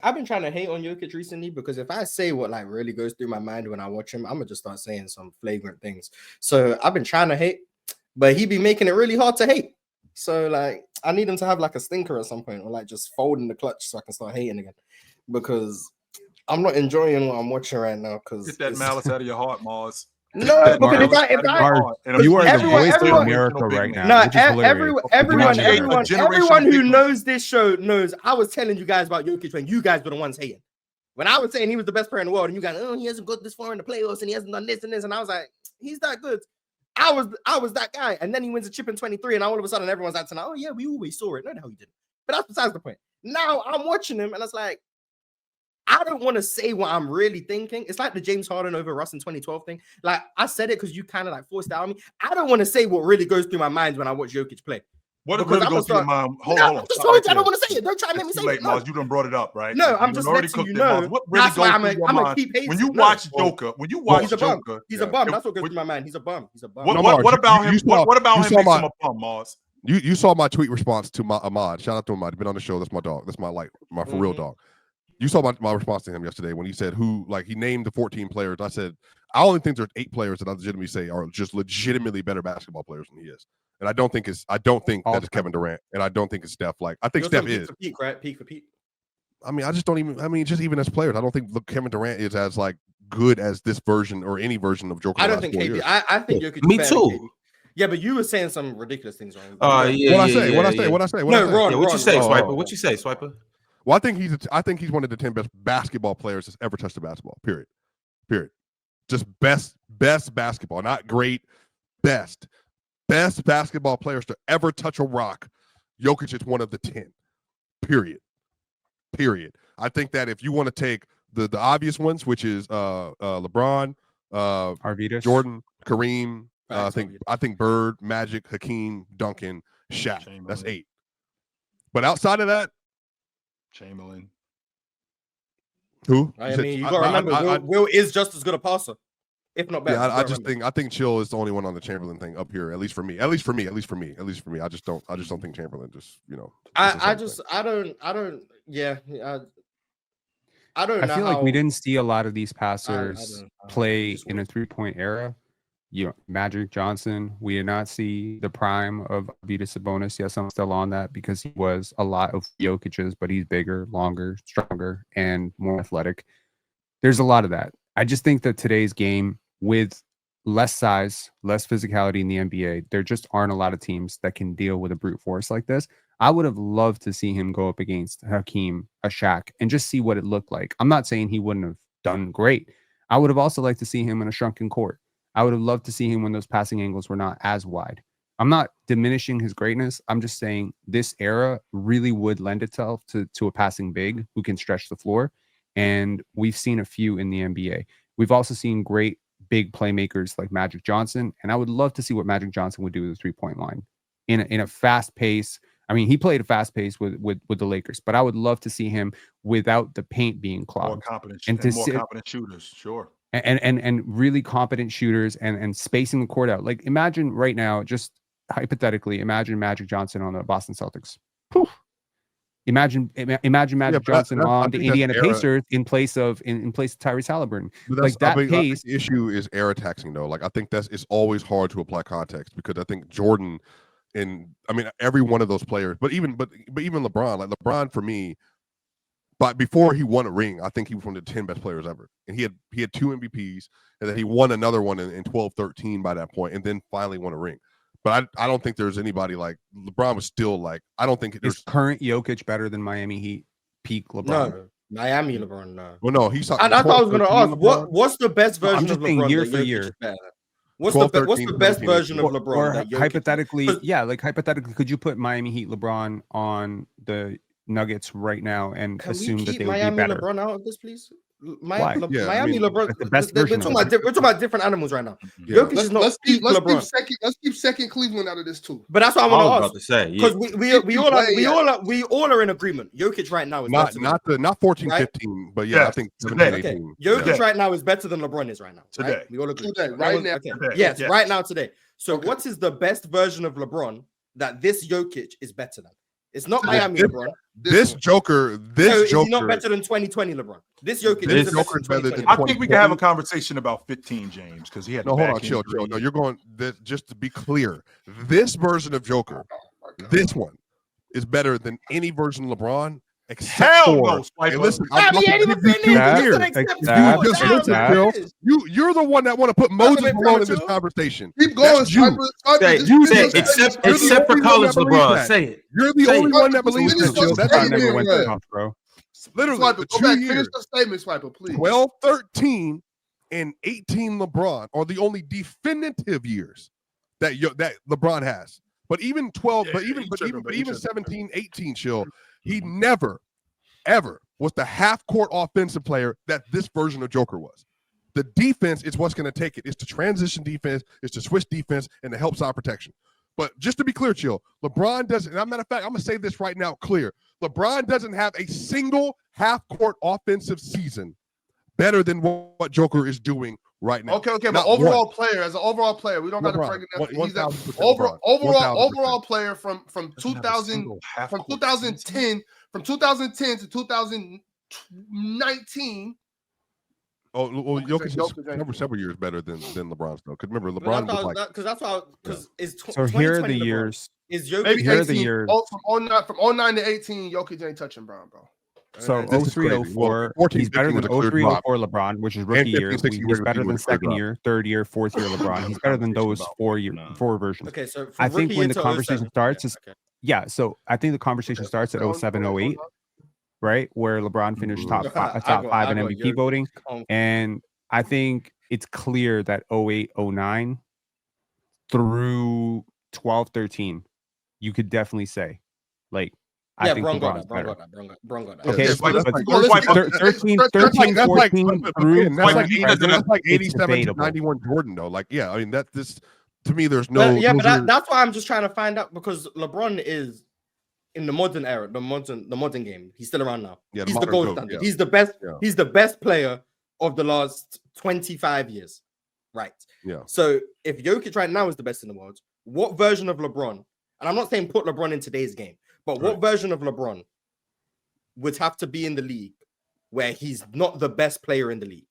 I've been trying to hate on Jokic recently because if I say what like really goes through my mind when I watch him, I'm gonna just start saying some flagrant things. So I've been trying to hate, but he be making it really hard to hate. So like I need him to have like a stinker at some point, or like just fold in the clutch so I can start hating again. Because I'm not enjoying what I'm watching right now. Because get that malice out of your heart, Mars. No, because if I you are everyone, the voice everyone, of America right now. No, which is hilarious. everyone who knows this show knows I was telling you guys about Jokic when you guys were the ones hating. When I was saying he was the best player in the world, and you guys, oh, he hasn't got this far in the playoffs, and he hasn't done this and this, and I was like, he's that good. I was that guy, and then he wins a chip in 23, and all of a sudden everyone's acting like, oh yeah, we always saw it. No, the hell he didn't. But that's besides the point. Now I'm watching him, and it's like, I don't want to say what I'm really thinking. It's like the James Harden over Russ in 2012 thing. Like I said it because you kind of like forced it out on me. I don't want to say what really goes through my mind when I watch Jokic play. What really goes through your mind? Hold on. I don't want to say it. Don't try to make me say it. Mars, you done brought it up, right? No, I'm just letting you know. What really goes through your mind when you watch Joker? When you watch Joker, he's a bum. That's what goes through my mind. He's a bum. What about him? What about him makes him a bum, Mars? You saw my tweet response to my Ahmad. Shout out to Ahmad. He's been on the show. That's my dog. That's my for real dog. You saw my response to him yesterday when he said he named the 14 players. I said, I only think there's 8 players that I legitimately say are just legitimately better basketball players than he is. And I don't think that is Kevin Durant. And I don't think it's Steph. Like, I think Steph is. Peak for Pete. I mean, just even as players, I don't think Kevin Durant is as like good as this version or any version of Joker. I don't think KD. I think Jokic. Me too. Yeah, but you were saying some ridiculous things, right? What I say? Ron, what you say, Swiper? What you say, Swiper? Well, I think he's one of the 10 best basketball players that's ever touched the basketball. Period. Just best basketball, not great. Best basketball players to ever touch a rock. Jokic is one of the 10. Period. I think that if you want to take the obvious ones, which is LeBron, Arvidas, Jordan, Kareem, I think Bird, Magic, Hakeem, Duncan, Shaq. Chamberlain. That's 8. But outside of that, Chamberlain. Who? I mean, you got to remember, Will is just as good a passer, if not better. Yeah, I think Chill is the only one on the Chamberlain thing up here, at least for me. I just don't think Chamberlain just, I don't know. I feel like we didn't see a lot of these passers play in a 3-point era. Magic Johnson, we did not see the prime of Arvidas Sabonis. Yes, I'm still on that because he was a lot of Jokic's, but he's bigger, longer, stronger, and more athletic. There's a lot of that. I just think that today's game, with less size, less physicality in the NBA, there just aren't a lot of teams that can deal with a brute force like this. I would have loved to see him go up against Hakeem, a Shaq, and just see what it looked like. I'm not saying he wouldn't have done great. I would have also liked to see him in a shrunken court. I would have loved to see him when those passing angles were not as wide. I'm not diminishing his greatness. I'm just saying this era really would lend itself to a passing big who can stretch the floor. And we've seen a few in the NBA. We've also seen great big playmakers like Magic Johnson. And I would love to see what Magic Johnson would do with the 3-point line in a fast pace. I mean, he played a fast pace with the Lakers, but I would love to see him without the paint being clogged. More competent shooters, sure. And really competent shooters and spacing the court out. Like, imagine right now, just hypothetically, imagine Magic Johnson on the Boston Celtics. Whew. Imagine Magic Johnson on the Indiana Pacers in place of Tyrese Halliburton. Like that pace. The issue is era taxing though. Like I think it's always hard to apply context because I think Jordan every one of those players, but even LeBron, like LeBron for me. But before he won a ring, I think he was one of the 10 best players ever. And he had 2 MVPs, and then he won another one in 12-13 by that point, and then finally won a ring. But I don't think there's anybody like LeBron was still like, I don't think there's current Jokic better than Miami Heat peak LeBron. No, Miami LeBron, no. Well, no, he's talking. I thought I was going to ask, what's the best version of LeBron? Year for year. What's the best version of LeBron? Or hypothetically, could you put Miami Heat LeBron on the Nuggets right now and assume that they would be better? LeBron out of this, please. Miami LeBron. The best we're talking about different animals right now. Yeah. Let's keep second Cleveland out of this too. But that's what I want to ask. Because we all are in agreement. Jokic right now is not 14-15, but I think 17-18. Jokic right now is better than LeBron is right now. Today, right? We all agree. Today, right now. Yes, right now today. So what is the best version of LeBron that this Jokic is better than? It's not Miami LeBron. This Joker. Is he not better than 2020 LeBron? This Joker is better than I think we can have a conversation about 15 James because he had hold on, chill. No, you're going. Just to be clear, this version of Joker, this one, is better than any version of LeBron. Except for, hey, listen, you're the one that want to put Moses Malone in this conversation. Keep going, except for college LeBron. Say it. You're the only one that believes this. That's how I never went to college, bro. Literally, Swiper, go back. Finish the statement, Swiper, please. 12, 13, and 18 LeBron are the only definitive years that LeBron has. But even 12, but even 17, 18, chill. He never, ever was the half-court offensive player that this version of Joker was. The defense is what's going to take it. It's the transition defense, it's the switch defense, and the help side protection. But just to be clear, chill, LeBron doesn't, and as a matter of fact, I'm going to say this right now clear. LeBron doesn't have a single half-court offensive season better than what Joker is doing right now. Okay, but overall player, as an overall player, we don't got to break it down. He's an overall player from 2010 to 2019. Oh, well, Jokic is several years better than LeBron's though. Because remember, LeBron So here are the years. Is Jokic maybe here 18, are the years. From 09 to 18, Jokic ain't touching Brown, bro. So 03-04, he's better than 03-04 LeBron, which is rookie year. He's better than second year, third year, fourth year LeBron. He's better than those four versions. Okay, so I think when the conversation starts is so I think the conversation starts at 07-08, right? Where LeBron finished top five in MVP voting. And I think it's clear that 08-09 through 12-13, you could definitely say, like, I think LeBron's better. Okay, but 13, 14 through that's like 87 to 91 Jordan though. Like, yeah, I mean this to me, there's no. But that's why I'm just trying to find out, because LeBron is in the modern era, the modern game. He's still around now. Yeah, he's the gold standard. Yeah. He's the best. Yeah. He's the best player of the last 25 years. Right. Yeah. So if Jokic right now is the best in the world, what version of LeBron? And I'm not saying put LeBron in today's game. But what version of LeBron would have to be in the league where he's not the best player in the league,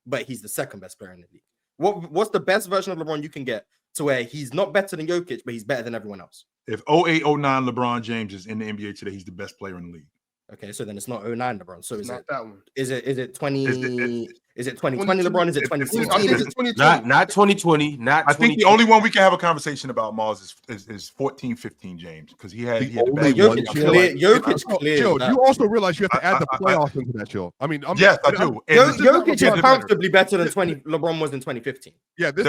but he's the second best player in the league? What's the best version of LeBron you can get to where he's not better than Jokic, but he's better than everyone else? If 08-09 LeBron James is in the NBA today, he's the best player in the league. Okay, so then it's not 09 LeBron. So is not it that one? Is it 20? Is it 2020 LeBron? Is it 2016? I think it's 2020. Not 2020. I think the only one we can have a conversation about, Mars, is 14-15 James, because he had Jokic clear. Chill. You also realize you have to add the playoffs into that, chill. I mean, yes, I do. Jokic is comfortably better than LeBron was in 2015. Yeah, he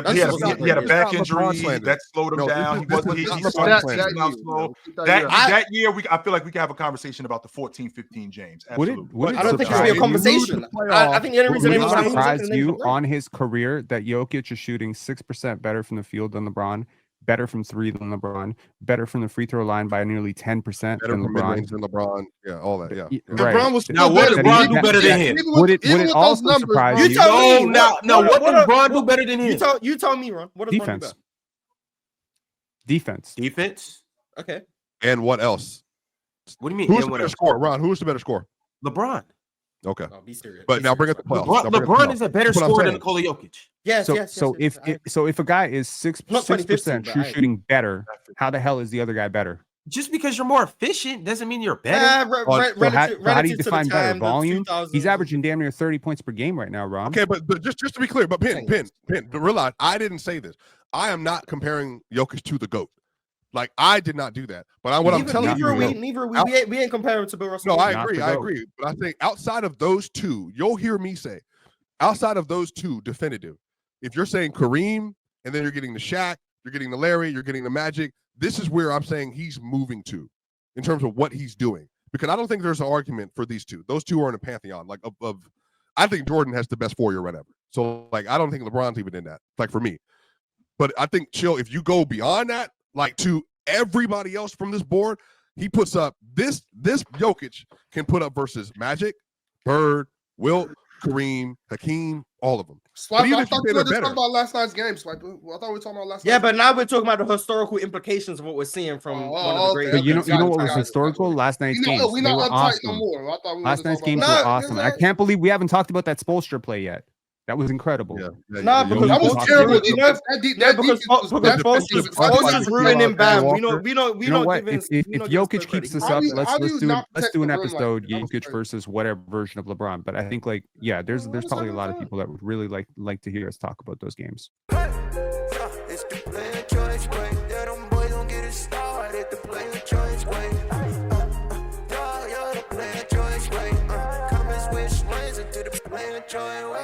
had a back injury that slowed him down. That year, I feel like we can have a conversation about the 14-15 James. Absolutely. I don't think it should be a conversation. I think the only reason it surprised you on his career that Jokic is shooting 6% better from the field than LeBron, better from three than LeBron, better from the free throw line by nearly 10% than LeBron. Yeah, all that. Yeah. Right. LeBron was now what does LeBron do better than him? Would it also surprise you? What does LeBron do better than him? You tell me, Ron. What does LeBron do better? Defense. Okay. And what else? What do you mean? Who's the better scorer? Ron, who's the better scorer? LeBron. Okay. Be serious. But now bring up the playoffs. LeBron is a better scorer than Nikola Jokic. Yes. So if a guy is 6% shooting better, how the hell is the other guy better? Just because you're more efficient doesn't mean you're better. How do you define better? Volume? He's averaging damn near 30 points per game right now, Ron. Okay, but just to be clear, but Pin, realize I didn't say this. I am not comparing Jokic to the GOAT. Like, I did not do that. But I'm telling you, we ain't comparing to Bill Russell. No, I agree. But I think outside of those two, you'll hear me say, outside of those two, definitive. If you're saying Kareem, and then you're getting the Shaq, you're getting the Larry, you're getting the Magic, this is where I'm saying he's moving to in terms of what he's doing. Because I don't think there's an argument for these two. Those two are in a pantheon. Like, I think Jordan has the best 4-year run ever. So, like, I don't think LeBron's even in that, like, for me. But I think, chill, if you go beyond that, like, to everybody else from this board, he puts up this Jokic can put up versus Magic, Bird, Wilt, Kareem, Hakeem, all of them. Swipe, I thought we were just talking about last night's game. Swipe. I thought we were talking about last night. Yeah, but now we're talking about the historical implications of what we're seeing from one of the great. But you know what was historical? Last night's games. We're They not were uptight awesome. no more. Last night's games were awesome. I can't believe we haven't talked about that Spoelstra play yet. That was incredible. Because that was terrible. Because Spoelstra's ruining Bam. We don't. You know what? If Jokic keeps this up, let's do an episode Jokic versus whatever version of LeBron. But I think there's probably a lot of people that would really like to hear us talk about those games. It's the player choice way. Yeah, them boys don't get it started. The player choice way. You're the player choice way. Come and switch lanes into the player choice way.